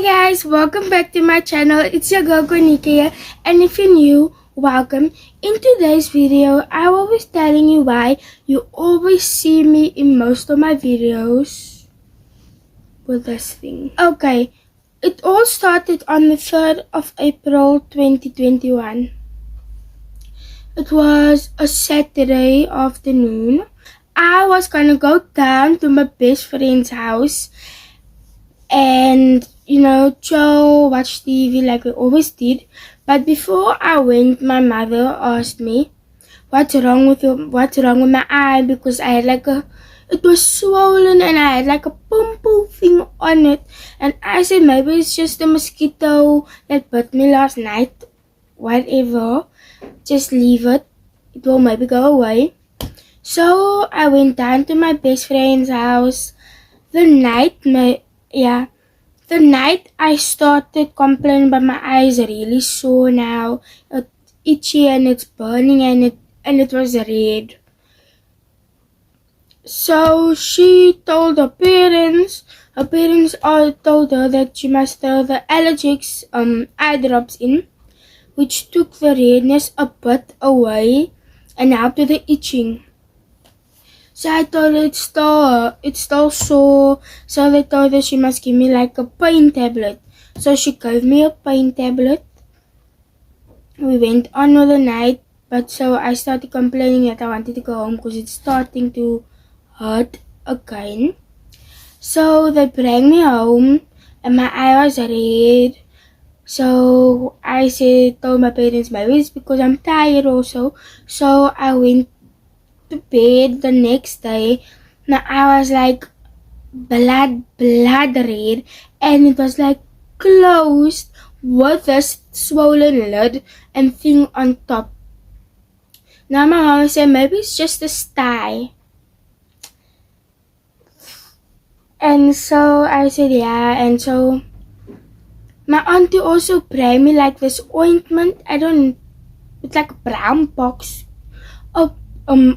Hi guys, welcome back to my channel. It's your girl Konika here, and if you're new, welcome. In today's video, I will be telling you why you always see me in most of my videos with this thing. Okay, it all started on the 3rd of April 2021. It was a Saturday afternoon. I was gonna go down to my best friend's house and chill, watch TV like we always did. But before I went, my mother asked me, what's wrong with my eye? Because I had it was swollen and I had like a pimple thing on it. And I said, maybe it's just a mosquito that bit me last night. Whatever, just leave it. It will maybe go away. So I went down to my best friend's house. The night I started complaining about my eyes really sore now, it's itchy and it's burning and it was red. So she told her parents. Her parents all told her that she must throw the Allergex eye drops in, which took the redness a bit away and helped with the itching. So I told her it's still sore. So they told her she must give me like a pain tablet. So she gave me a pain tablet. We went on with the night, but so I started complaining that I wanted to go home because it's starting to hurt again. So they brought me home and my eye was red. So I told my parents maybe it's because I'm tired also. So I went to bed the next day. Now I was like blood red, and it was like closed with this swollen lid and thing on top. Now my mom said maybe it's just a sty. And so I said yeah, and so my auntie also brought me like this ointment. It's like a brown box of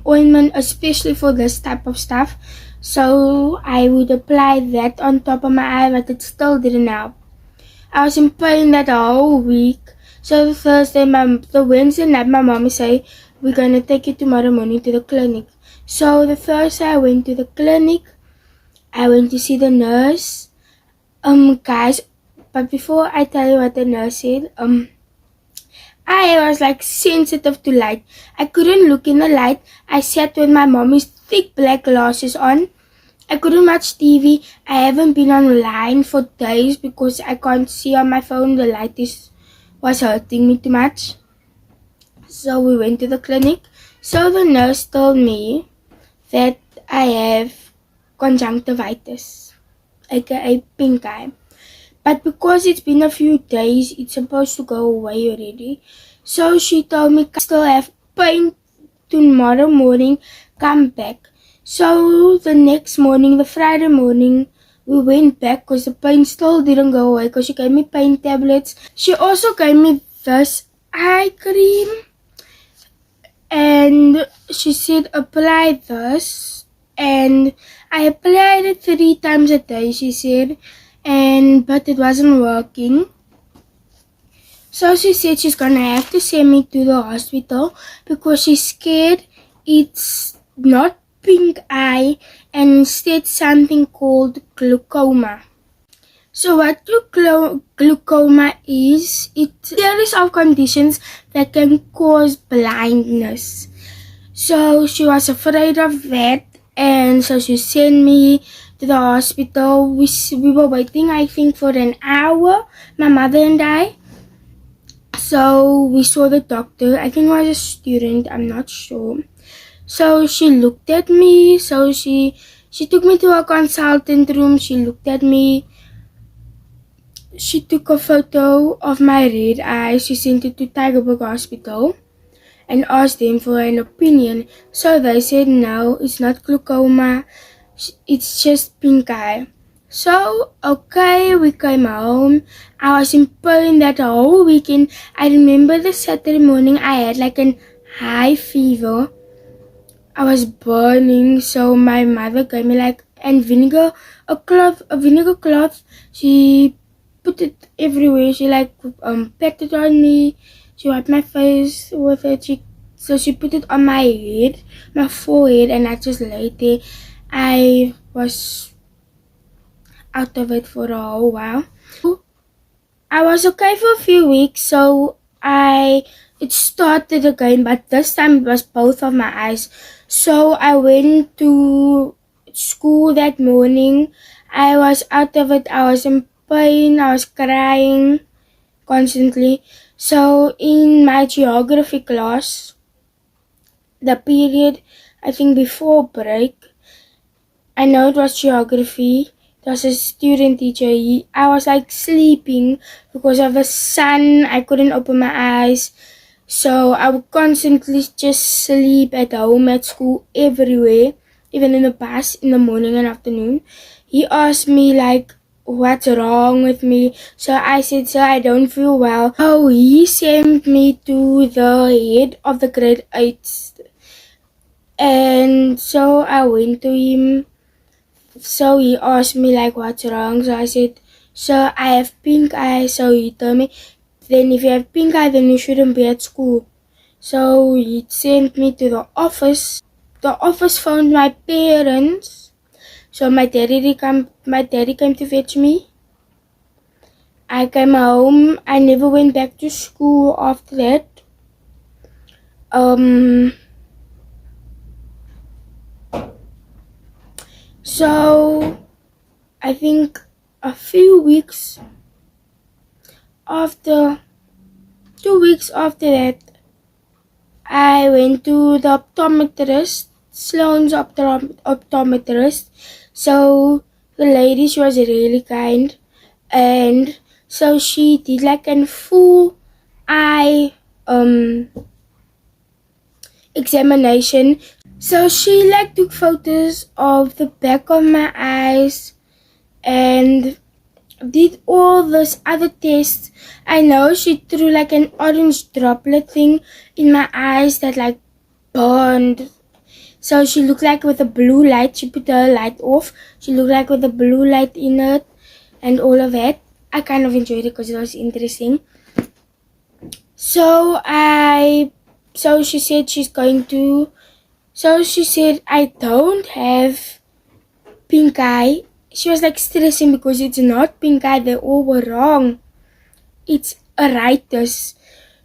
ointment especially for this type of stuff. So I would apply that on top of my eye, but it still didn't help. I was in pain that whole week. So the Wednesday night, my mom said, we're gonna take you tomorrow morning to the clinic. So the Thursday I went to the clinic. I went to see the nurse. Guys, but before I tell you what the nurse said, I was like sensitive to light. I couldn't look in the light. I sat with my mommy's thick black glasses on. I couldn't watch TV. I haven't been online for days because I can't see on my phone. The light was hurting me too much. So we went to the clinic. So the nurse told me that I have conjunctivitis, aka pink eye. But because it's been a few days, it's supposed to go away already. So she told me I still have pain tomorrow morning, come back. So the next morning, the Friday morning, we went back because the pain still didn't go away because she gave me pain tablets. She also gave me this eye cream. And she said apply this. And I applied it 3 times a day, she said. But it wasn't working. So she said she's gonna have to send me to the hospital because she's scared it's not pink eye and instead something called glaucoma. So what glaucoma is, it's a series of conditions that can cause blindness. So she was afraid of that, and so she sent me to the hospital. We were waiting, I think, for an hour, my mother and I. So we saw the doctor. I think I was a student, I'm not sure. So she looked at me. So she took me to a consultant room. She looked at me. She took a photo of my red eye. She sent it to Tygerberg Hospital and asked them for an opinion. So they said no, it's not glaucoma, it's just pink eye. So okay, we came home. I was in pain that whole weekend. I remember the Saturday morning I had like an high fever. I was burning, so my mother gave me like a vinegar cloth. She put it everywhere. She like patted on me. She wiped my face with it. So she put it on my head, my forehead, and I just laid there. I was out of it for a whole while. I was okay for a few weeks, so it started again, but this time it was both of my eyes. So I went to school that morning. I was out of it. I was in pain. I was crying constantly. So in my geography class, the period I think before break, I know it was geography. There was a student teacher. I was like sleeping because of the sun. I couldn't open my eyes. So I would constantly just sleep at home, at school, everywhere. Even in the bus, in the morning and afternoon. He asked me like, what's wrong with me? So I said, sir, I don't feel well. So he sent me to the head of the grade 8. And so I went to him. So he asked me like, what's wrong? So I said, sir, I have pink eye. So he told me, then if you have pink eye, then you shouldn't be at school. So he sent me to the office. The office found my parents. So my daddy came to fetch me. I came home. I never went back to school after that. So I think a few weeks after, 2 weeks after that, I went to the optometrist, Sloan's optometrist. So the lady, she was really kind, and so she did like a full eye examination. So she like took photos of the back of my eyes and did all those other tests. I know she threw like an orange droplet thing in my eyes that like burned. So she looked like with a blue light. She put her light off. She looked like with a blue light in it and all of that. I kind of enjoyed it because it was interesting. So she said she's going to. So she said I don't have pink eye. She was like stressing because it's not pink eye. They all were wrong. It's iritis.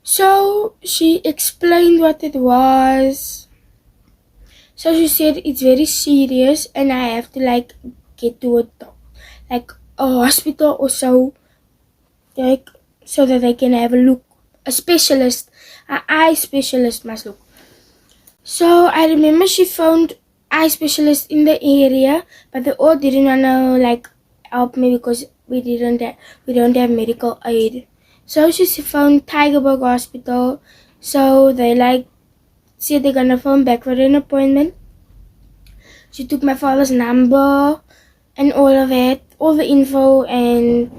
So she explained what it was. So she said it's very serious and I have to like get to a hospital or so, like so that they can have a look. A specialist, an eye specialist must look. So I remember she found eye specialists in the area, but they all didn't wanna like help me because we don't have medical aid. So she found Tygerberg Hospital. So they like said they're gonna phone back for an appointment. She took my father's number and all of it, all the info, and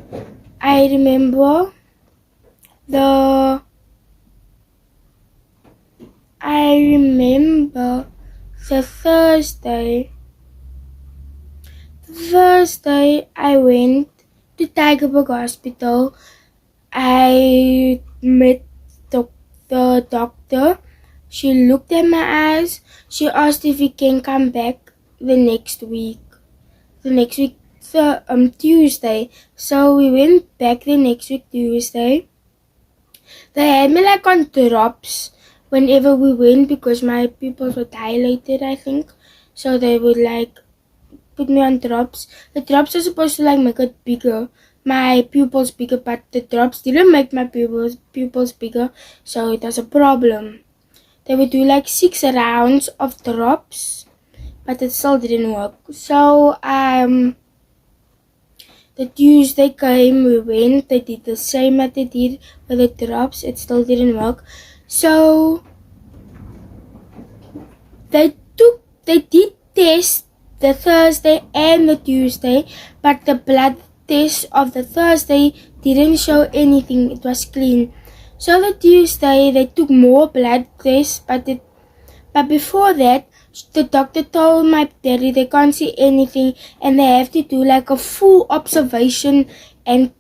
I remember the Thursday I went to Tygerberg Hospital. I met the doctor. She looked at my eyes. She asked if we can come back the next week. Tuesday. So we went back the next week, Tuesday. They had me like on drops whenever we went because my pupils were dilated, I think. So they would like put me on drops. The drops are supposed to like make it bigger, my pupils bigger, but the drops didn't make my pupils bigger, so it was a problem. They would do like 6 rounds of drops, but it still didn't work. So the Tuesday came, we went, they did the same that they did with the drops, it still didn't work. So they did test the Thursday and the Tuesday, but the blood test of the Thursday didn't show anything, it was clean. So the Tuesday they took more blood tests, but before that the doctor told my daddy they can't see anything and they have to do like a full observation and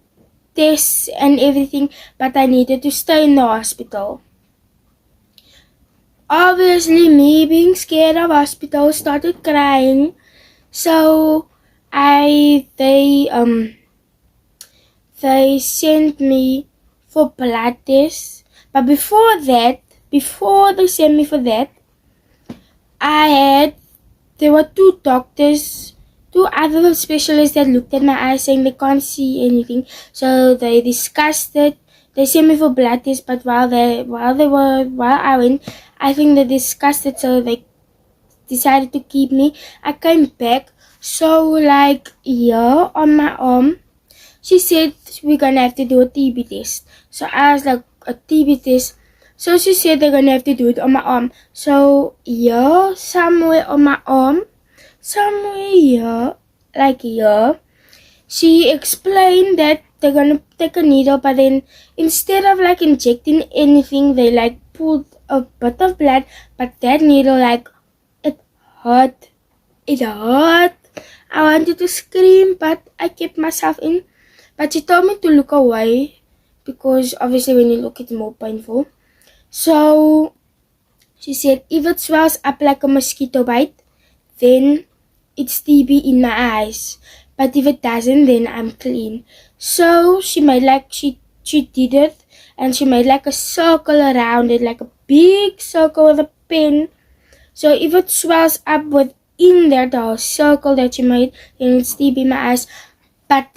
tests and everything, but I needed to stay in the hospital. Obviously, me being scared of hospital started crying. So they sent me for blood tests. But before they sent me for that, there were two doctors, two other specialists that looked at my eyes saying they can't see anything. So they discussed it. They sent me for blood tests, but while I went, I think they discussed it, so they decided to keep me. I came back, so like here on my arm, she said we're gonna have to do a TB test. So I was like, a TB test? So she said they're gonna have to do it on my arm. So here, somewhere on my arm, somewhere here, like here, she explained that they're gonna take a needle, but then instead of like injecting anything, they like pulled a bit of blood, but that needle like it hurt. It hurt. I wanted to scream, but I kept myself in. But she told me to look away because obviously when you look it's more painful. So she said if it swells up like a mosquito bite, then it's TB in my eyes. But if it doesn't, then I'm clean. So she made like she did it, and she made like a circle around it, like a big circle with a pen. So if it swells up within there, the circle that she made, then it's TB in my eyes. But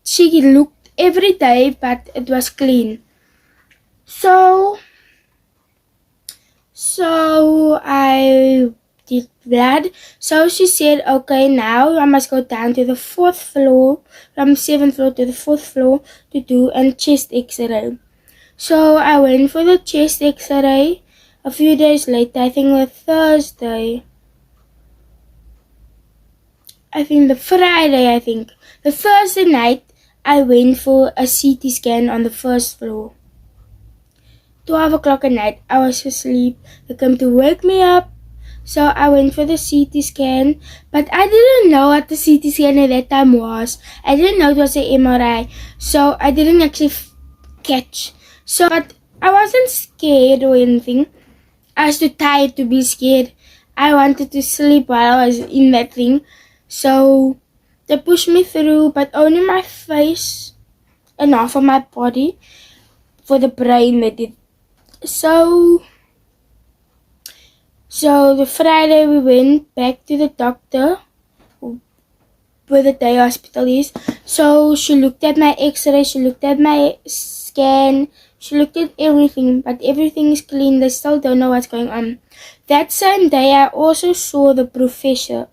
she looked every day, but it was clean. So I did blood. So she said, okay, now I must go down to the 4th floor, from 7th floor to the 4th floor to do a chest x-ray. So I went for the chest x-ray a few days later, I think the Thursday. The Friday, the Thursday night, I went for a CT scan on the 1st floor. 12 o'clock at night, I was asleep. They came to wake me up. So I went for the CT scan, but I didn't know what the CT scan at that time was. I didn't know it was an MRI, so I didn't actually catch. So, but I wasn't scared or anything. I was too tired to be scared. I wanted to sleep while I was in that thing. So they pushed me through, but only my face and half of my body. For the brain they did. So the Friday we went back to the doctor where the day hospital is. So she looked at my x-ray, she looked at my scan, she looked at everything, but everything is clean. They still don't know what's going on. That same day I also saw the professor.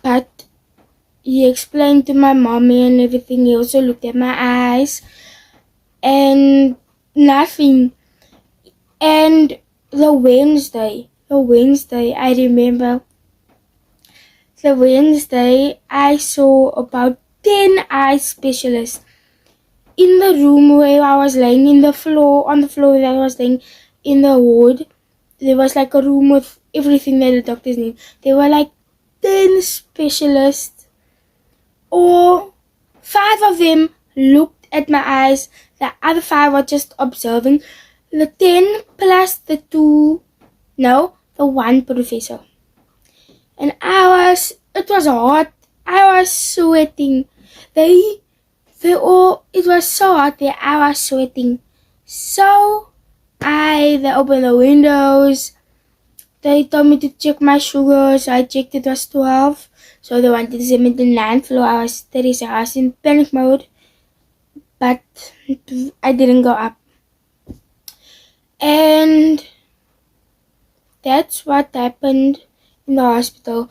But he explained to my mommy and everything. He also looked at my eyes and nothing. And the Wednesday, I remember, the Wednesday, I saw about 10 eye specialists in the room where I was laying on the floor that I was laying in the ward. There was like a room with everything that the doctors need. There were like 10 specialists, or 5 of them looked at my eyes. The other 5 were just observing. The 10 plus the 1 professor. And it was hot. I was sweating. It was so hot there. I was sweating. So they opened the windows. They told me to check my sugar. So I checked, it was 12. So they wanted to send me to the 9th floor. I was in panic mode. But I didn't go up. And that's what happened in the hospital.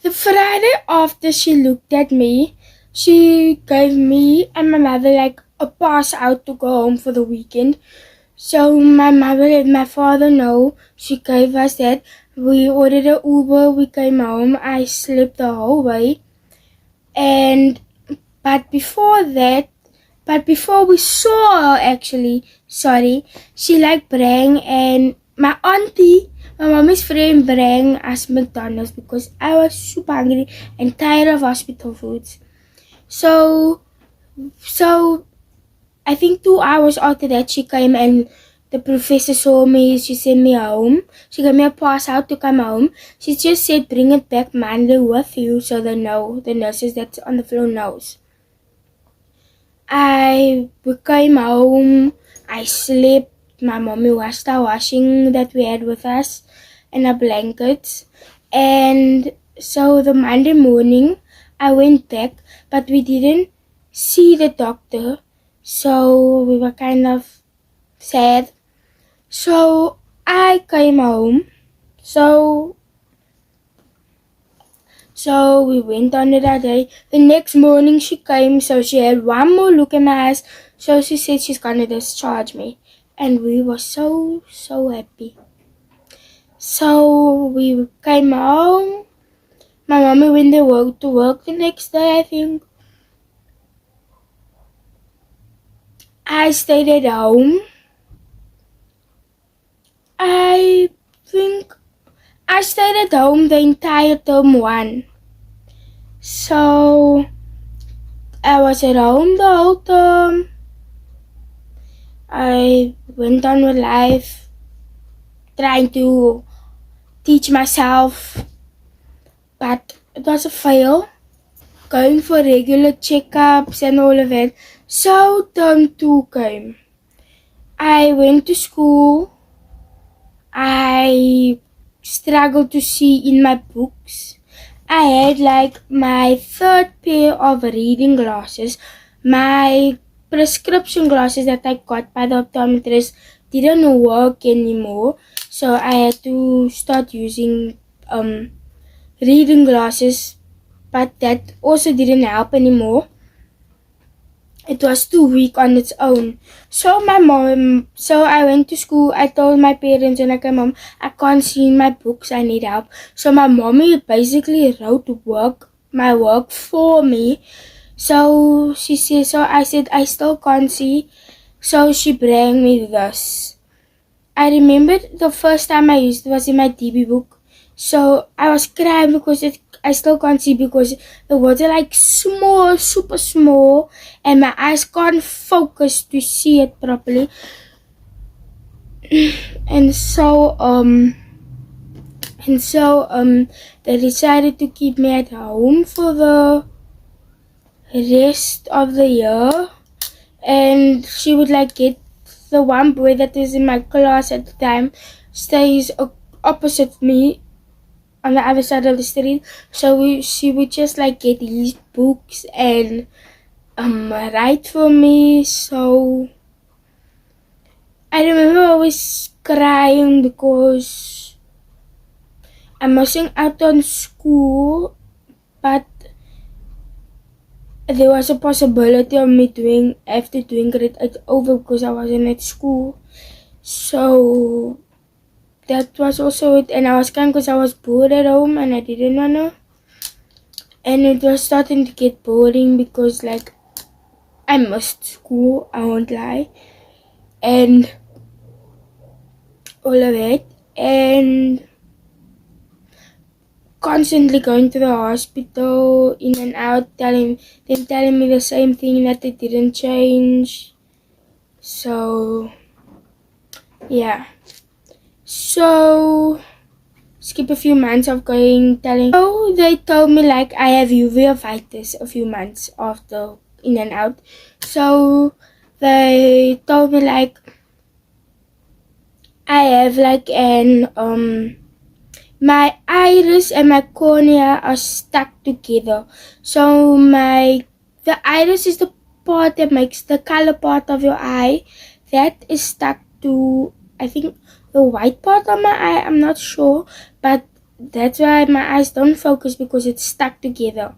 The Friday after she looked at me, she gave me and my mother like a pass out to go home for the weekend. So my mother let my father know. She gave us that. We ordered an Uber. We came home. I slept the whole way. But before we saw her actually, she like bring, and my auntie, my mommy's friend, bring us McDonald's because I was super hungry and tired of hospital foods. So I think 2 hours after that she came and the professor saw me. She sent me home. She gave me a pass out to come home. She just said bring it back Monday with you so they know, the nurses that's on the floor knows. I came home. I slept. My mommy washed our washing that we had with us and our blankets. And so the Monday morning I went back, but we didn't see the doctor. So we were kind of sad. So I came home. So we went on it that day. The next morning she came, so she had one more look in my eyes. So she said she's gonna discharge me. And we were so happy. So we came home. My mommy went to work the next day, I think. I stayed at home. I think I stayed at home the entire term 1. So I was at home the whole term. I went on with life, trying to teach myself, but it was a fail. Going for regular checkups and all of it. So term 2 came. I went to school. I struggled to see in my books. I had like my 3rd pair of reading glasses. My prescription glasses that I got by the optometrist didn't work anymore. So I had to start using reading glasses, but that also didn't help anymore. It was too weak on its own. So I went to school. I told my parents when I came home, I can't see in my books, I need help. So my mommy basically wrote my work for me. So she said, so I said, I still can't see. So she brought me this. I remembered the first time I used it was in my DB book. So I was crying because I still can't see because the words are like small, super small, and my eyes can't focus to see it properly. And so they decided to keep me at home for the rest of the year, and she would like get the one boy that is in my class at the time stays opposite me on the other side of the street. So she would just like get his books and write for me. So I remember always crying because I'm missing out on school, but there was a possibility of me doing grade 8 over because I wasn't at school. So that was also it, and I was crying because I was bored at home and I didn't wanna. And it was starting to get boring because like I missed school, I won't lie, and all of it, and constantly going to the hospital, in and out, telling me the same thing that it didn't change. So yeah. So skip a few months of telling. So they told me like I have uveitis a few months after in and out. So they told me like I have like my iris and my cornea are stuck together. So the iris is the part that makes the color part of your eye. That is stuck to, I think, the white part of my eye. I'm not sure, but that's why my eyes don't focus because it's stuck together.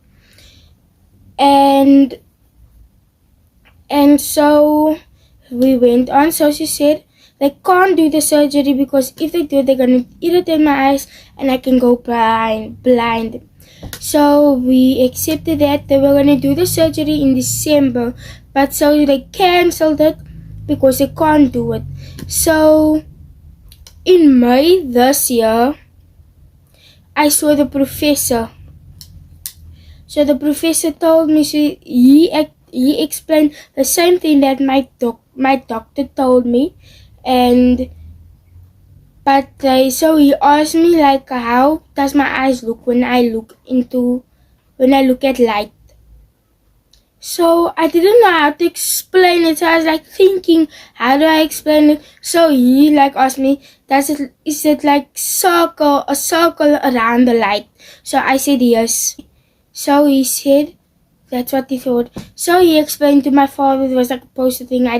And so we went on. So she said they can't do the surgery because if they do, they're gonna irritate my eyes and I can go blind. So we accepted that they were gonna do the surgery in December, but so they cancelled it because they can't do it. So in May this year, I saw the professor. So the professor told me, he explained the same thing that my doctor told me, so he asked me like, how does my eyes look when I look at light? So I didn't know how to explain it. So I was like thinking, how do I explain it? So he like asked me, is it like a circle around the light? So I said yes. So he said that's what he thought. So he explained to my father, it was like a poster thing. I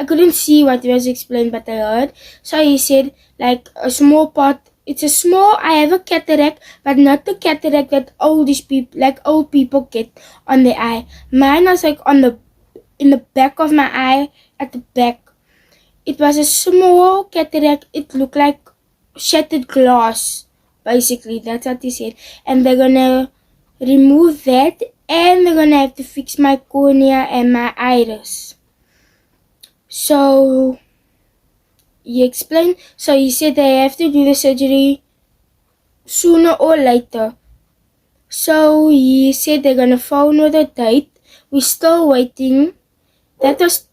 couldn't see what was explained, but I heard. So he said like a small part. I have a cataract, but not the cataract that old people get on their eye. Mine was like in the back of my eye, at the back. It was a small cataract. It looked like shattered glass, basically. That's what he said. And they're gonna remove that, and they're gonna have to fix my cornea and my iris. So he explained. So he said they have to do the surgery sooner or later. So he said they're gonna phone with a date. We're still waiting. That was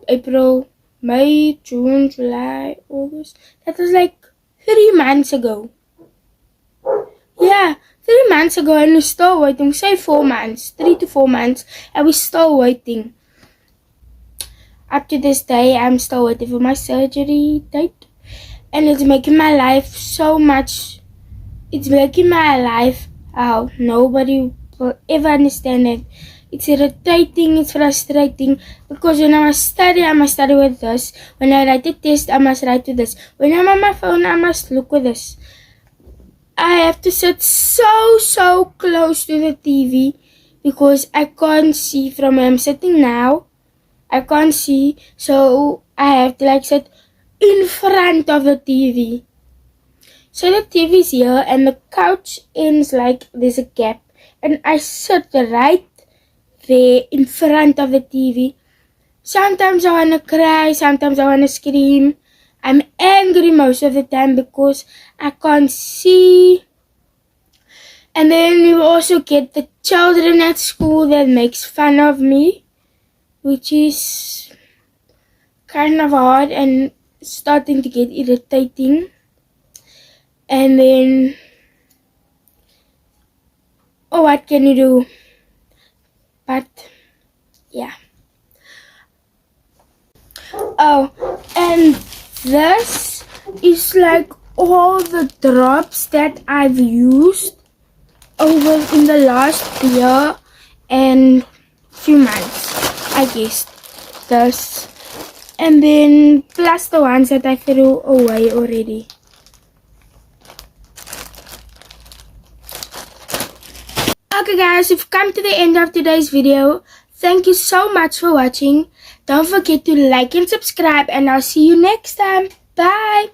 April, May, June, July, August. That was like 3 months ago. Yeah, 3 months ago, and we're still waiting. Say 4 months, 3 to 4 months, and we're still waiting. Up to this day, I'm still waiting for my surgery date, and it's making my life so much. It's making my life how nobody will ever understand it. It's irritating, it's frustrating, because when I must study with this. When I write a test, I must write with this. When I'm on my phone, I must look with this. I have to sit so close to the TV because I can't see from where I'm sitting now. I can't see, so I have to like sit in front of the TV. So the TV's here and the couch ends like there's a gap, and I sit right there in front of the TV. Sometimes I wanna cry, sometimes I wanna scream. I'm angry most of the time because I can't see. And then you also get the children at school that makes fun of me, which is kind of hard and starting to get irritating. And then, what can you do? But yeah. Oh, and this is like all the drops that I've used over in the last year and few months, I guess. This, and then plus the ones that I threw away already. Okay guys, we've come to the end of today's video. Thank you so much for watching. Don't forget to like and subscribe, and I'll see you next time. Bye!